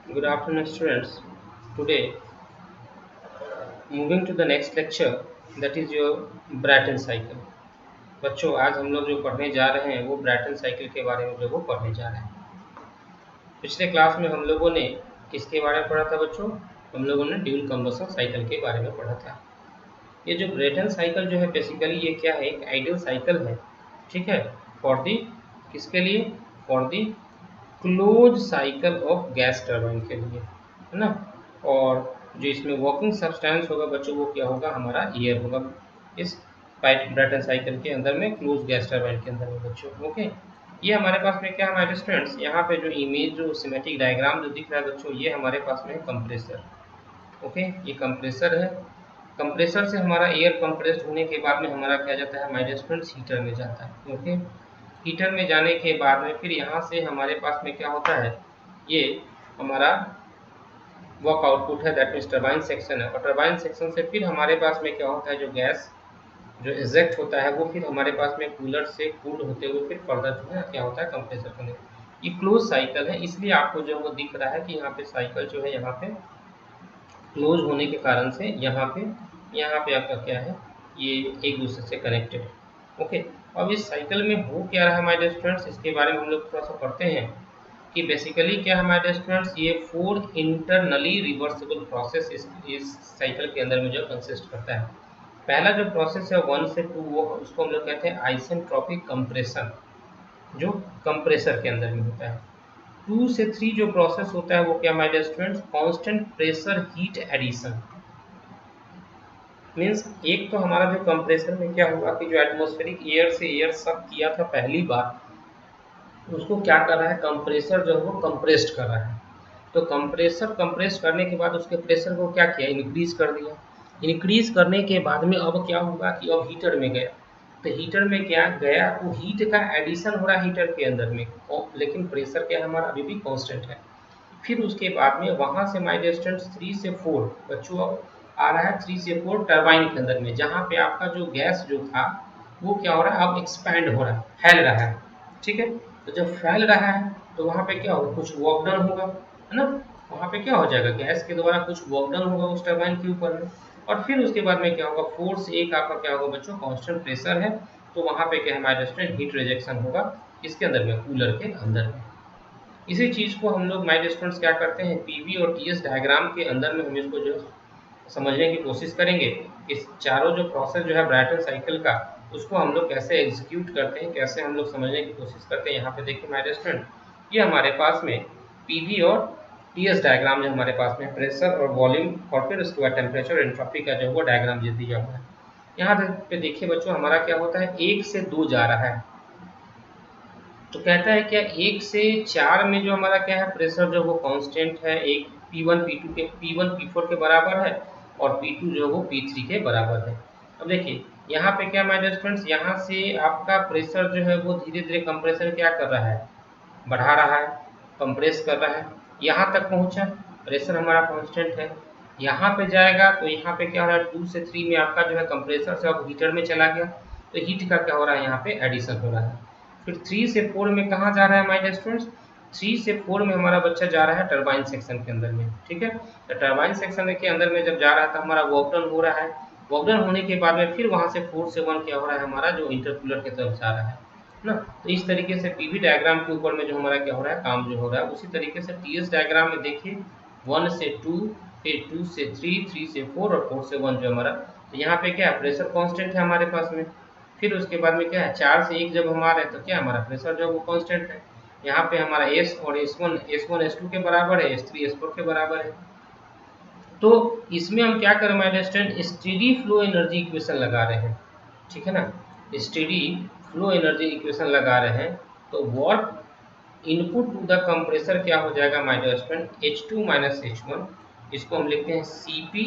Good afternoon, students. Today, moving to the next lecture, that is your Brayton cycle. बच्चों, आज हम लोग जो पढ़ने जा रहे हैं वो ब्रैटन साइकिल के बारे में जो वो पढ़ने जा रहे हैं। पिछले क्लास में हम लोगों ने किसके बारे में पढ़ा था बच्चों? हम लोगों ने ड्यूल कंबशन साइकिल के बारे में पढ़ा था। ये जो ब्रैटन साइकिल जो है बेसिकली ये क्या है? एक आइडियल साइकिल है, ठीक है, फॉर दी किसके लिए? For the close cycle of gas turbine के लिए, है ना। और जो इसमें वर्किंग सब्सटेंस होगा बच्चों वो क्या होगा? हमारा एयर होगा इस ब्रैटन साइकिल के अंदर में, क्लोज गैस टरबाइन के अंदर में बच्चों। ओके, ये हमारे पास में क्या है हमारे स्टूडेंट्स? यहाँ पे जो इमेज जो सिमेटिक डायग्राम जो दिख रहा है बच्चों, ये हमारे पास में है कंप्रेसर। ओके, ये कंप्रेसर है। कंप्रेसर से हमारा एयर कंप्रेस्ड होने के बाद में हमारा क्या जाता है हमारे स्टूडेंट्स? हीटर में जाता है। ओके, हीटर में जाने के बाद में फिर यहाँ से हमारे पास में क्या होता है? ये हमारा वर्क आउटपुट है, दैट मीन्स टरबाइन सेक्शन है। और टरबाइन सेक्शन से फिर हमारे पास में क्या होता है? जो गैस जो इजेक्ट होता है वो फिर हमारे पास में कूलर से कूल्ड होते हुए फिर फर्दर जो है क्या होता है? कंप्रेसर करने। ये क्लोज साइकिल है, इसलिए आपको जो वो दिख रहा है कि यहाँ पे साइकिल जो है यहाँ पे क्लोज होने के कारण से यहाँ पे आपका क्या है? ये एक दूसरे से कनेक्टेड है। ओके, अब इस साइकिल में हो क्या रहा है हमारे स्टूडेंट्स? इसके बारे में हम लोग थोड़ा सा पढ़ते हैं कि बेसिकली क्या है हमारे स्टूडेंट्स? ये 4 इंटरनली रिवर्सिबल प्रोसेस इस साइकिल के अंदर में जो कंसिस्ट करता है। पहला जो प्रोसेस है 1 से 2 वो उसको हम लोग कहते हैं आइसेंट्रोपिक कंप्रेशन, जो कंप्रेसर के अंदर में होता है। 2 से 3 जो प्रोसेस होता है वो क्या हमारे students? Constant pressure heat addition. Means एक तो हमारा जो कंप्रेसर में क्या हुआ कि जो एटमॉस्फेरिक एयर से एयर सक किया था पहली बार, उसको क्या कर रहा है? कंप्रेसर जो है वो कंप्रेस्ड कर रहा है। तो कंप्रेसर कंप्रेस करने के बाद उसके प्रेशर को क्या किया? इंक्रीज कर दिया। इंक्रीज करने के बाद में अब क्या होगा कि अब हीटर में गया। तो हीटर में क्या गया? तो हीट का एडिशन हो रहा है हीटर के अंदर में, लेकिन प्रेशर क्या है हमारा अभी भी कांस्टेंट है। फिर उसके बाद में वहां से माय डिस्टेंस 3 से 4 बच्चों अब आ रहा है 3 से 4 टरबाइन के अंदर में, जहाँ पे आपका जो गैस जो था वो क्या हो रहा है? अब एक्सपैंड हो रहा है, फैल रहा है। ठीक है, तो जब फैल रहा है तो वहाँ पे क्या होगा? कुछ वर्क डन होगा, है ना। वहाँ पे क्या हो जाएगा? गैस के द्वारा कुछ वर्क डन होगा उस टरबाइन के ऊपर में। और फिर उसके बाद में क्या होगा? 4 से 1 आपका क्या होगा बच्चों? कांस्टेंट प्रेशर है, तो वहाँ पे क्या है हमारे रेस्टोरेंट? हीट रिजेक्शन होगा इसके अंदर में, कूलर के अंदर में। इसी चीज़ को हम लोग माय स्टूडेंट्स क्या करते हैं? पीवी और टीएस डायग्राम के अंदर में हम इसको जो समझने की कोशिश करेंगे। इस चारों जो प्रोसेस जो है ब्रैटन साइकिल का, उसको हम लोग कैसे एग्जीक्यूट करते हैं, कैसे हम लोग समझने की कोशिश करते हैं। यहाँ पे देखिए माय स्टूडेंट, ये हमारे पास में पीवी और टीएस डायग्राम जो हमारे पास में प्रेशर और वॉल्यूम और फिर उसके बाद टेम्परेचर एंट्रोपी का जो वो डायग्राम जो दिया हुआ है। यहाँ पे देखिए बच्चों हमारा क्या होता है? 1 से 2 जा रहा है, तो कहता है क्या 1 से 4 में जो हमारा क्या है? प्रेशर जो वो कांस्टेंट है, एक P1 P2 के P1 P4 के बराबर है और P2 जो वो P3 के बराबर है। अब देखिए यहाँ पे क्या माय स्टूडेंट्स? यहाँ से आपका प्रेशर जो है वो धीरे धीरे कंप्रेसर क्या कर रहा है? बढ़ा रहा है, कंप्रेस कर रहा है। यहाँ तक पहुँचा, प्रेशर हमारा कांस्टेंट है। यहाँ पे जाएगा तो यहाँ पे क्या हो रहा है? 2 से 3 में आपका जो है कंप्रेसर से अब हीटर में चला गया, तो हीट का क्या हो रहा है? यहाँ पे एडिशन हो रहा है। फिर 3 से 4 में कहाँ जा रहा है माय स्टूडेंट्स? 3 से 4 में हमारा बच्चा जा रहा है टरबाइन सेक्शन के अंदर में। ठीक है, तो टरबाइन सेक्शन के अंदर में जब जा रहा था हमारा वर्क डन हो रहा है। वर्क डन होने के बाद में फिर वहां से 4 से 1 क्या हो रहा है? हमारा जो इंटरकूलर की तरफ जा रहा है ना। तो इस तरीके से पीवी डायग्राम के ऊपर में जो हमारा क्या हो रहा है? काम जो हो रहा है। उसी तरीके से टीएस डायग्राम में देखिए 1 से 2, फिर 2 से 3, 3 से 4 और 4 से 1 जो हमारा, तो यहाँ पे क्या है? प्रेशर कांस्टेंट है हमारे पास में। फिर उसके बाद में क्या है? 4 से 1 जब हमारा है तो क्या हमारा प्रेशर जो है वो कांस्टेंट है। यहाँ पे हमारा एस और एस वन एस टू के बराबर है, एस थ्री एस फोर के बराबर है। तो इसमें हम क्या कर रहे हैं? स्टेडी फ्लो एनर्जी इक्वेशन लगा रहे हैं, ठीक है ना। स्टेडी फ्लो एनर्जी इक्वेशन लगा रहे हैं, तो what input to the compressor क्या हो जाएगा my dear student? H2 minus H1, इसको हम लिखते हैं Cp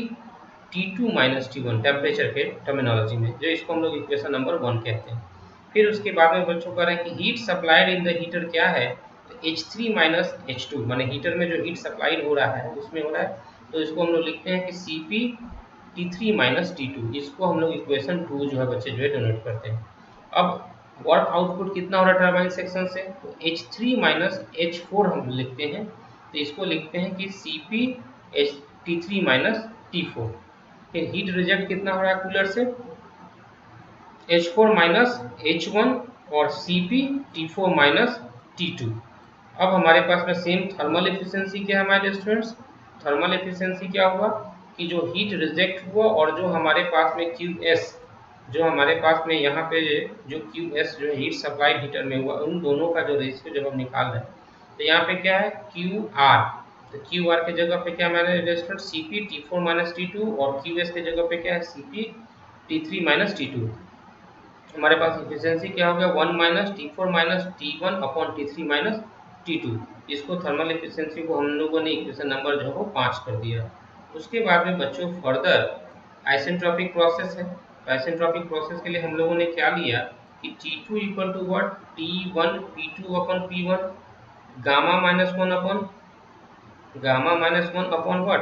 T2 minus T1 temperature के टर्मिनोलॉजी में, जो इसको हम लोग इक्वेशन नंबर 1 कहते हैं। फिर उसके बाद में बच्चों कह रहे हैं कि heat supplied in the heater क्या है? तो H3 माइनस H2, माने हीटर में जो हीट सप्लाइड हो रहा है उसमें हो रहा है, तो इसको हम लोग लिखते हैं कि Cp T3 माइनस T2, इसको हम लोग इक्वेशन 2 जो है बच्चे जो है डोनेट करते हैं। अब वर्क आउटपुट कितना हो रहा है टरबाइन सेक्शन से? तो H3 माइनस H4 हम लिखते हैं, तो इसको लिखते हैं कि Cp T3 माइनस T4। फिर हीट रिजेक्ट कितना हो रहा है कूलर से, H4 माइनस H1 और Cp T4 माइनस T2। अब हमारे पास में सेम थर्मल एफिशिएंसी क्या है हमारे स्टूडेंट्स, थर्मल एफिशिएंसी क्या हुआ कि जो हीट रिजेक्ट हुआ और जो हमारे पास में QS, जो हमारे पास में यहाँ पे जो QS जो हीट सप्लाई हीटर में हुआ, उन दोनों का जो रेशियो जब हम निकाल रहे हैं तो यहाँ पे क्या है QR, तो QR के जगह पे क्या हमारे student Cp T4 minus T2 और QS के जगह पे क्या है Cp T3 माइनस T2। हमारे पास एफिशिएंसी क्या हो गया 1 minus T4 minus T1 upon T3 minus T2। इसको थर्मल एफिशिएंसी को हम लोगों ने इक्वेशन नंबर जो है वो 5 कर दिया। उसके बाद में बच्चों फर्दर आइसेंट्रोपिक प्रोसेस है। तो आइसेंट्रोपिक प्रोसेस के लिए हम लोगों ने क्या लिया कि T2 equal to what T1 P2 upon P1 gamma minus 1 upon gamma minus 1 upon what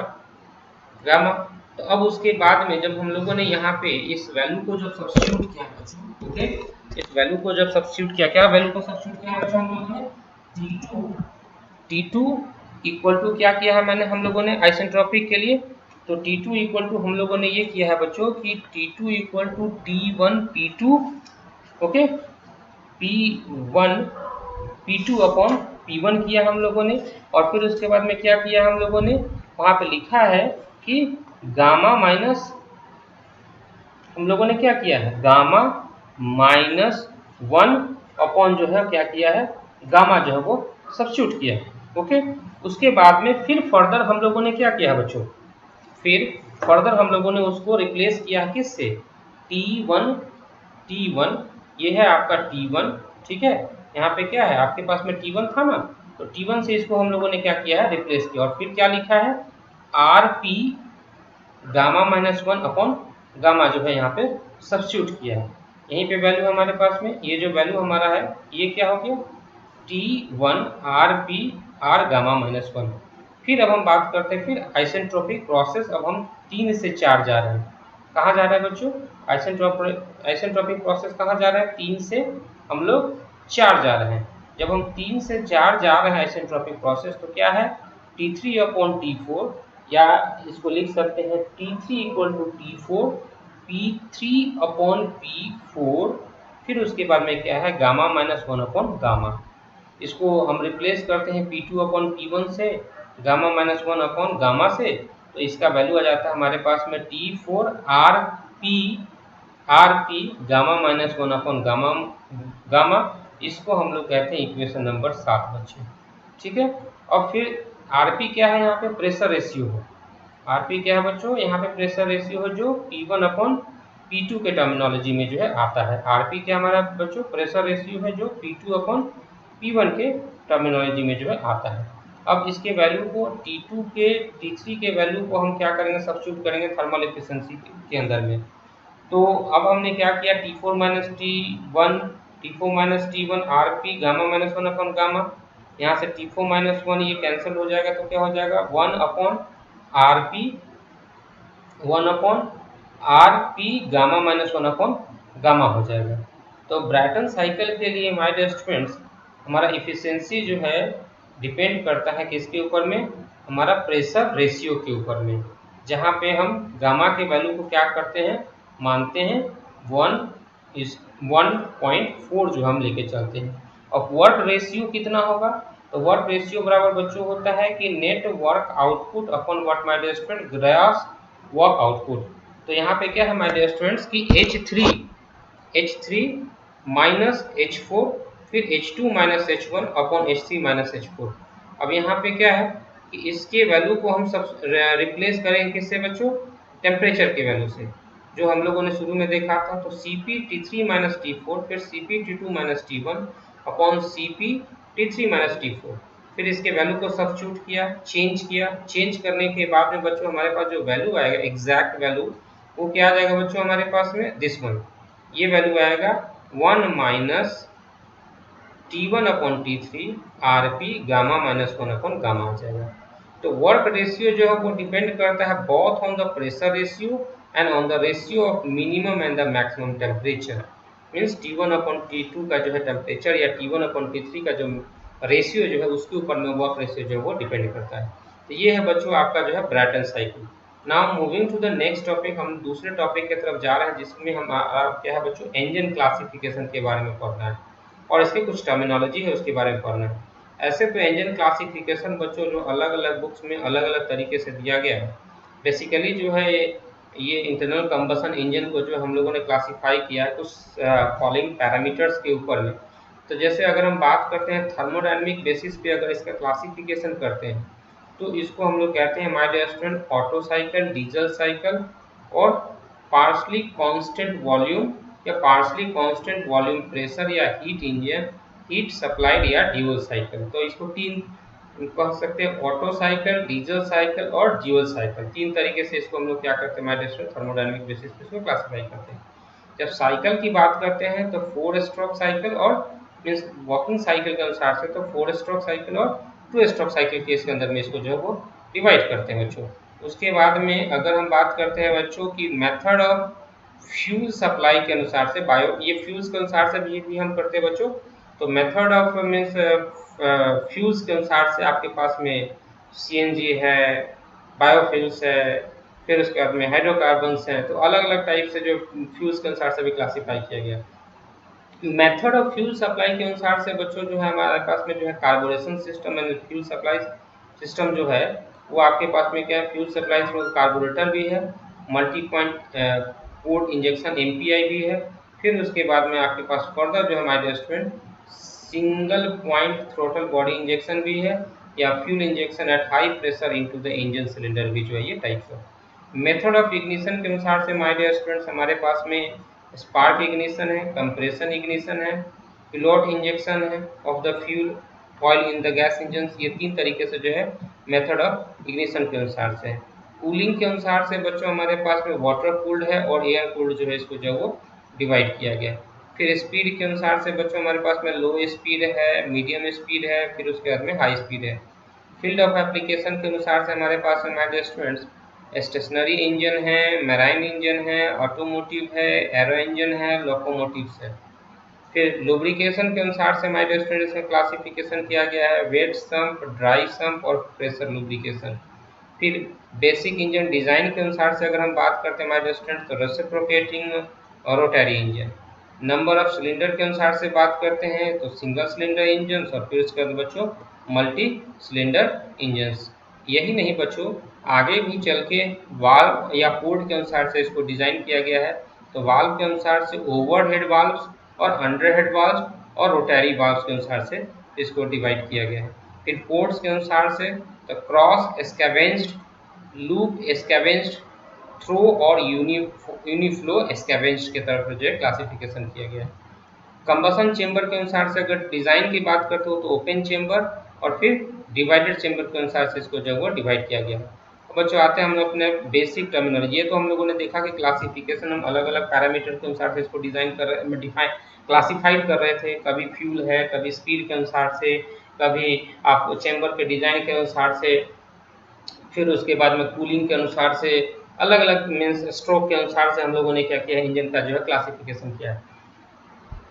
gamma. तो अब उसके बाद में जब हम लोगों ने यहाँ पे इस वैल्यू को जब सब्स्टिट्यूट किया बच्चों, ओके, इस वैल्यू को जब सब्स्टिट्यूट किया, क्या वैल्यू को सब्स्टिट्यूट किया बच्चों हम लोगों ने T2 इक्वल टू क्या किया है मैंने हम लोगों ने आइसेंट्रोपिक के लिए, तो T2 इक्वल टू हम लोगों ने ये किया है बच्चों कि T2 equal to T1 P2, okay, P1 P2 upon P1 किया हम लोगों ने। और फिर उसके बाद में क्या किया हम लोगों ने, वहां पे लिखा है कि गामा माइनस, हम लोगों ने क्या किया है गामा माइनस 1 अपॉन जो है क्या किया है गामा जो है वो सब्स्टिट्यूट किया है, ओके। उसके बाद में फिर फर्दर हम लोगों ने क्या किया बच्चों, फिर फर्दर हम लोगों ने उसको रिप्लेस किया किससे, T1 ये है आपका T1, ठीक है, यहाँ पे क्या है आपके पास में T1 था ना, तो T1 से इसको हम लोगों ने क्या किया है रिप्लेस किया। और फिर क्या लिखा है RP gamma minus 1 upon gamma जो है यहाँ पे सब्स्टिट्यूट किया है। यहीं पे वैल्यू हमारे पास में ये जो वैल्यू हमारा है ये क्या हो गया T1 RP R gamma minus 1। फिर अब हम बात करते हैं फिर आइसेंट्रोपिक प्रोसेस, अब हम 3 से 4 जा रहे हैं। कहाँ जा रहा है बच्चों, आइसेंट्रोपिक प्रोसेस कहाँ जा रहा है, 3 से हम लोग 4 जा रहे हैं। जब हम 3 से 4 जा रहे हैं आइसेंट्रोपिक प्रोसेस तो क्या है T3 अपॉन T4, या इसको लिख सकते हैं T3 equal to T4 P3 upon P4। फिर उसके बाद में क्या है गामा माइनस 1 अपॉन गामा, इसको हम रिप्लेस करते हैं P2 अपॉन P1 से, गामा माइनस 1 अपॉन गामा से, तो इसका वैल्यू आ जाता है हमारे पास में T4 RP gamma minus 1 upon gamma gamma. इसको हम लोग कहते हैं इक्वेशन नंबर 7 बच्चे, ठीक है। और फिर RP क्या है यहाँ पे प्रेशर रेशियो है, RP क्या है बच्चों यहाँ पे प्रेशर रेशियो है जो P1 अपॉन P2 के टर्मिनोलॉजी में जो है आता है। RP क्या हमारा बच्चों प्रेशर रेशियो है जो P2 अपॉन P1 के टर्मिनोलॉजी में जो है आता है। अब इसके वैल्यू को T2 के T3 के वैल्यू को हम क्या करेंगे सब्स्टिट्यूट करेंगे थर्मल एफिशिएंसी के अंदर में। तो अब हमने क्या किया T4 minus T1 RP gamma minus 1 upon gamma, यहाँ से T4 माइनस 1 ये कैंसिल हो जाएगा तो क्या हो जाएगा 1 upon RP gamma minus 1 upon gamma हो जाएगा। तो ब्रैटन साइकिल के लिए माय डियर स्टूडेंट्स हमारा एफिशिएंसी जो है डिपेंड करता है किसके ऊपर में, हमारा प्रेशर रेशियो के ऊपर में, जहाँ पे हम गामा के वैल्यू को क्या करते हैं मानते हैं 1:4 जो हम लेके चलते हैं। अब वर्क रेशियो कितना होगा, तो वर्क रेशियो बराबर बच्चों होता है कि net work output upon what my dear student gross work output. तो यहाँ पे क्या है माय डियर स्टूडेंट्स कि H3 माइनस H4 फिर H2 minus H1 upon H3 minus H4। अब यहाँ पे क्या है कि इसके वैल्यू को हम सब रिप्लेस करेंगे किससे बच्चों, टेम्परेचर के वैल्यू से, जो हम लोगों ने शुरू में देखा था। तो Cp T3 माइनस T4 फिर Cp T2 minus T1 upon Cp T3 minus T4। फिर इसके वैल्यू को सब्स्टिट्यूट किया, चेंज करने के बाद में बच्चों हमारे पास जो वैल्यू आएगा एग्जैक्ट वैल्यू वो क्या आ जाएगा बच्चों हमारे पास में दिस वन, ये वैल्यू आएगा 1 minus T1 upon T3 RP gamma minus 1 upon gamma आ जाएगा। तो वर्क रेशियो जो है वो डिपेंड करता है both on the pressure ratio and on the ratio of minimum and the maximum temperature. Means T1 upon T2 का जो है टेम्परेचर या T1 अपॉन T3 का जो रेशियो जो है उसके ऊपर में वर्क रेशियो जो है वो डिपेंड करता है। तो ये है बच्चों आपका जो है Brayton cycle. Now moving to the next topic, हम दूसरे टॉपिक की तरफ जा रहे हैं जिसमें हम क्या है बच्चों इंजन क्लासिफिकेशन के बारे में पढ़ना है और इसकी कुछ टर्मिनोलॉजी है उसके बारे में पढ़ना है। ऐसे तो इंजन क्लासिफिकेशन बच्चों जो अलग अलग बुक्स में अलग अलग तरीके से दिया गया है। बेसिकली जो है ये इंटरनल कंबसन इंजन को जो हम लोगों ने क्लासिफाई किया है कुछ फॉलोइंग पैरामीटर्स के ऊपर में। तो जैसे अगर हम बात करते हैं थर्मोडायनेमिक बेसिस पे अगर इसका क्लासिफिकेशन करते हैं तो इसको हम लोग कहते हैं my dear student Otto cycle, diesel cycle और पार्शली कांस्टेंट वॉल्यूम या पार्शली कांस्टेंट वॉल्यूम प्रेशर या हीट इंजन, हीट सप्लाइड या ड्यूल साइकिल। तो इसको तीन कह सकते हैं, ऑटो साइकिल, डीजल साइकिल और ड्यूल साइकिल। तीन तरीके से इसको हम लोग क्या करते हैं my dear student thermodynamic basis पे इसको क्लासिफाई करते हैं। जब साइकिल की बात करते हैं तो 4 स्ट्रोक साइकिल और मीन्स वॉकिंग साइकिल के अनुसार से तो 4 स्ट्रोक साइकिल और 2 स्ट्रोक साइकिल के इसके अंदर में इसको जो है वो डिवाइड करते हैं बच्चों। उसके बाद में अगर हम बात करते हैं बच्चों की मेथड ऑफ फ्यूल सप्लाई के अनुसार से बायो ये फ्यूल्स के अनुसार से भी हम करते हैं बच्चों। तो मेथड ऑफ मीन्स फ्यूल्स के अनुसार से आपके पास में सीएनजी है, बायोफ्यूल्स है, फिर उसके बाद में हाइड्रोकार्बन्स हैं। तो अलग अलग टाइप से जो फ्यूल्स के अनुसार से भी क्लासीफाई किया गया। मेथड ऑफ फ्यूल सप्लाई के अनुसार से बच्चों जो है हमारे पास में जो है carburation system and fuel supply system जो है वो आपके पास में क्या है, फ्यूल सप्लाई थ्रू कार्बोरेटर भी है, multi point port injection MPI भी है। फिर उसके बाद में आपके पास फर्दर जो है हमारे student single point throttle body injection भी है या fuel injection at high pressure into the engine cylinder भी जो है ये टाइप्स है। मेथड ऑफ इग्निशन के अनुसार से माय डियर स्टूडेंट्स हमारे पास में स्पार्क इग्निशन है, कंप्रेशन इग्निशन है, पिलोट इंजेक्शन है of the fuel oil in the gas engine. ये तीन तरीके से जो है मेथड ऑफ इग्निशन के अनुसार से। कूलिंग के अनुसार से बच्चों हमारे पास में वाटर कूल्ड है और एयर कूल्ड जो है इसको जो वो डिवाइड किया गया। फिर स्पीड के अनुसार से बच्चों हमारे पास में लो स्पीड है, मीडियम स्पीड है, फिर उसके बाद में हाई स्पीड है। फील्ड ऑफ एप्लीकेशन के अनुसार से हमारे पास में हमारे स्टूडेंट्स स्टेशनरी इंजन है, मैराइन इंजन है, ऑटोमोटिव है, एरो इंजन है, लोकोमोटिव्स है। फिर लुब्रिकेशन के अनुसार से हमारे स्टूडेंट्स में क्लासिफिकेशन किया गया है वेट सम्प, ड्राई सम्प और प्रेशर लुब्रिकेशन। फिर बेसिक इंजन डिजाइन के अनुसार से अगर हम बात करते हैं हमारे स्टूडेंट्स तो रेसिप्रोकेटिंग और rotary engine. Number of cylinder के अनुसार से बात करते हैं तो सिंगल सिलेंडर इंजन और फिर उसके बाद बच्चों मल्टी सिलेंडर इंजन्स। यही नहीं बच्चों आगे भी चल के वाल्व या पोर्ट के अनुसार से इसको डिजाइन किया गया है। तो वाल्व के अनुसार से ओवरहेड वाल्व्स और अंडरहेड वाल्व्स और रोटरी वाल्व्स के अनुसार से इसको डिवाइड किया गया है। फिर पोर्ट्स के अनुसार से तो क्रॉस स्कैवेंज्ड, लूप स्कैवेंज्ड, थ्रो और यूनिफ्लो स्कैवेंज्ड के तरफ जो है क्लासिफिकेशन किया गया है। कंबसन चेंबर के अनुसार से अगर डिजाइन की बात करते हो तो ओपन चेंबर और फिर डिवाइडेड चेंबर के अनुसार से इसको जो है डिवाइड किया गया है। तो बच्चों आते हैं हम लोग अपने बेसिक टर्मिनोलॉजी। ये तो हम लोगों ने देखा कि क्लासिफिकेशन हम अलग अलग पैरामीटर के अनुसार से इसको डिजाइन कर रहे डिफाइन क्लासिफाइड कर रहे थे। कभी फ्यूल है, कभी स्पीड के अनुसार से, कभी आप चेंबर के डिजाइन के अनुसार से, फिर उसके बाद में कूलिंग के अनुसार से, अलग अलग मीन्स स्ट्रोक के अनुसार से हम लोगों ने क्या किया है इंजन का जो है क्लासिफिकेशन किया है।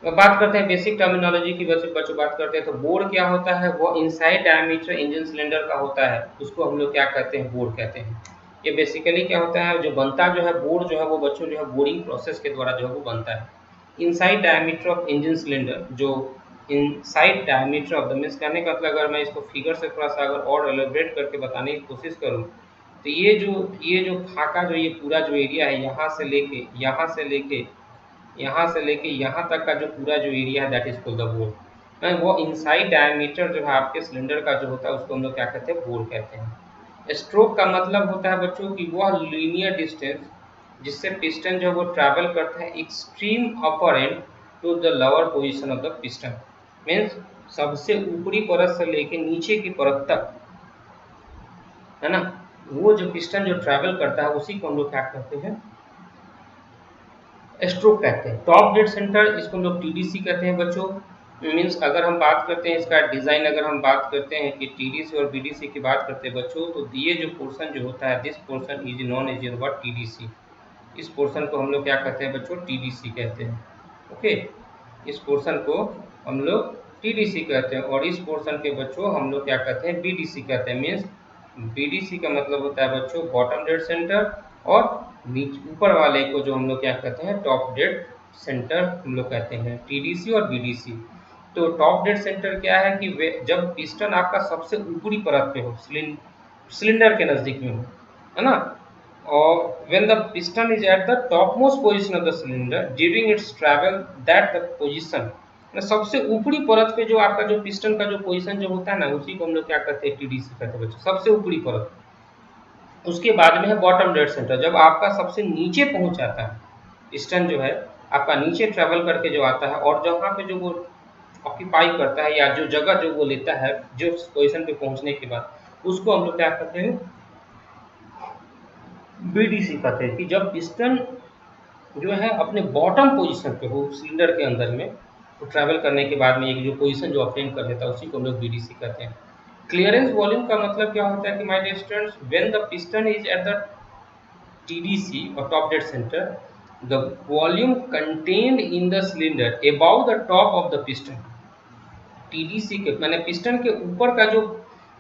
तो बात करते हैं बेसिक टर्मिनोलॉजी की। बच्चों बात करते हैं तो बोर क्या होता है, वो इनसाइड डायमीटर इंजन सिलेंडर का होता है, उसको हम लोग क्या कहते हैं बोर कहते हैं। ये बेसिकली क्या होता है जो बनता जो है बोर जो है वो बच्चों जो है बोरिंग प्रोसेस के द्वारा जो है वो बनता है। Inside diameter of engine cylinder, जो inside diameter of the means कहने का मतलब अगर मैं इसको फिगर से थोड़ा सा अगर और एलोब्रेट करके बताने की कोशिश करूँ तो ये जो खाका जो ये पूरा जो एरिया है यहाँ से लेके यहाँ तक का जो पूरा जो एरिया है that is called the bore. वो इनसाइड डायमीटर जो है आपके सिलेंडर का जो होता है उसको हम लोग क्या कहते हैं बोर कहते हैं। स्ट्रोक का मतलब होता है बच्चों की वह लीनियर डिस्टेंस जिससे पिस्टन जो है वो ट्रैवल करता है extreme upper end to the lower position of the piston. Means सबसे ऊपरी परत से लेके नीचे की परत तक, है ना, वो जो पिस्टन जो ट्रैवल करता है उसी को हम लोग क्या कहते हैं स्ट्रोक कहते हैं। टॉप डेड सेंटर इसको हम लोग टीडीसी कहते हैं बच्चों। मीन्स अगर हम बात करते हैं इसका डिजाइन, अगर हम बात करते हैं कि टीडीसी और बीडीसी की बात करते हैं बच्चों तो ये जो पोर्शन जो होता है this portion is known as word TDC. इस पोर्शन को हम लोग क्या कहते हैं बच्चों टीडीसी कहते हैं। ओके, इस पोर्शन को हम लोग टीडीसी कहते हैं, और इस पोर्शन के बच्चों हम लोग क्या कहते हैं, बीडीसी कहते हैं। मीन्स बीडीसी का मतलब होता है बच्चों बॉटम डेड सेंटर, और नीचे ऊपर वाले को जो हम लोग क्या कहते हैं, टॉप डेड सेंटर हम लोग कहते हैं, टीडीसी और बीडीसी। तो टॉप डेड सेंटर क्या है कि जब पिस्टन आपका सबसे ऊपरी परत पे हो, सिलेंडर के नजदीक में हो, है ना, और when the piston is at the topmost position of the cylinder during its travel, that the position, सबसे ऊपरी परत पे जो आपका जो पिस्टन का जो पोजीशन जो होता है ना, उसी को हम लोग क्या कहते हैं, टीडीसी कहते हैं बच्चों, सबसे ऊपरी परत। उसके बाद में है बॉटम डेड सेंटर, जब आपका सबसे नीचे पहुंच जाता है पिस्टन जो है आपका नीचे ट्रेवल करके जो आता है, और जहाँ पे जो वो ऑक्यूपाई करता है या जो जगह जो वो लेता है जो पोजीशन पे पहुंचने के बाद, उसको हम लोग क्या कहते हैं, बीडीसी कहते हैं। कि जब पिस्टन जो है अपने बॉटम पोजीशन पे हो सिलेंडर के अंदर में, तो ट्रैवल करने के बाद में एक जो पोजीशन जो अटेन कर लेता है उसी को हम लोग बीडीसी कहते हैं। क्लियरेंस वॉल्यूम का मतलब क्या होता है कि my dear students, when the piston is at the TDC और top dead centre, the volume contained in the cylinder above the top of the piston. TDC के मैंने पिस्टन के ऊपर का जो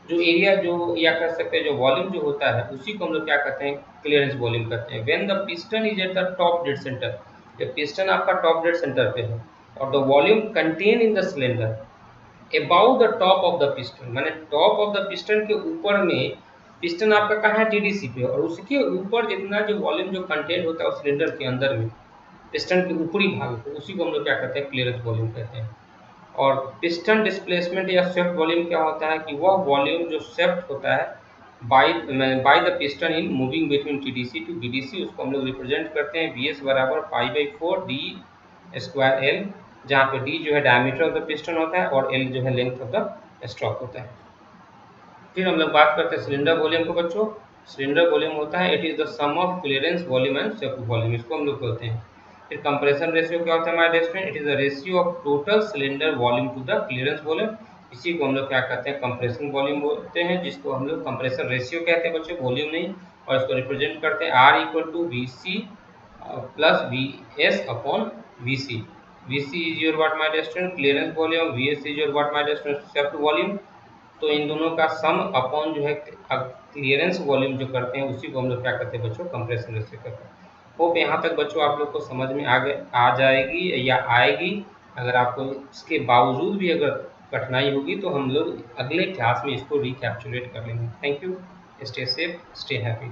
जो एरिया जो या कह सकते हैं जो वॉल्यूम जो होता है, उसी को हम लोग क्या कहते हैं, क्लियरेंस वॉल्यूम कहते हैं। When the piston is at the top dead centre, जब पिस्टन आपका टॉप डेड सेंटर पे है, और the volume contain in the cylinder above the top of the piston, मैंने टॉप ऑफ द पिस्टन के ऊपर में, पिस्टन आपका कहाँ है, टीडीसी पे, और उसके ऊपर जितना जो वॉल्यूम जो कंटेन होता है उस सिलेंडर के अंदर में, पिस्टन के ऊपरी भाग को, उसी को हम लोग क्या कहते हैं, क्लियरेंस वॉल्यूम कहते हैं। और पिस्टन डिस्प्लेसमेंट या शेफ्ट वॉल्यूम क्या होता है कि वह वॉल्यूम जो शेफ्ट होता है by the piston in moving between TDC to BDC, उसको हम लोग रिप्रेजेंट करते हैं वीएस बराबर π/4 डी स्क्वायर एल, जहाँ पे डी जो है डायमीटर ऑफ द पिस्टन होता है और एल जो है लेंथ ऑफ द स्ट्रोक होता है। फिर हम लोग बात करते हैं सिलेंडर वॉल्यूम को बच्चों। सिलेंडर वॉल्यूम होता है it is the sum of clearance volume and swept volume, इसको हम लोग बोलते हैं। फिर कंप्रेशन रेशियो क्या होता है हमारे student, it is the ratio of total cylinder volume to the clearance volume, इसी को हम लोग क्या कहते हैं, कंप्रेशन वॉल्यूम बोलते हैं, जिसको हम लोग कंप्रेशन रेशियो कहते हैं बच्चों, वॉल्यूम नहीं। और इसको रिप्रेजेंट करते हैं R equal to V C plus V S upon V C. V C is your what my student, clearance volume, V S is your what my student, swept volume. तो इन दोनों का सम upon जो है clearance volume जो करते हैं, उसी को हम लोग क्या करते हैं बच्चों, कंप्रेशन रेशियो करते हैं। होप यहाँ तक बच्चों आप लोग को समझ में आ जाएगी या आएगी। अगर आपको इसके बावजूद भी अगर कठिनाई होगी तो हम लोग अगले क्लास में इसको रिकैप्चुलेट कर लेंगे। Thank you, stay safe, stay happy.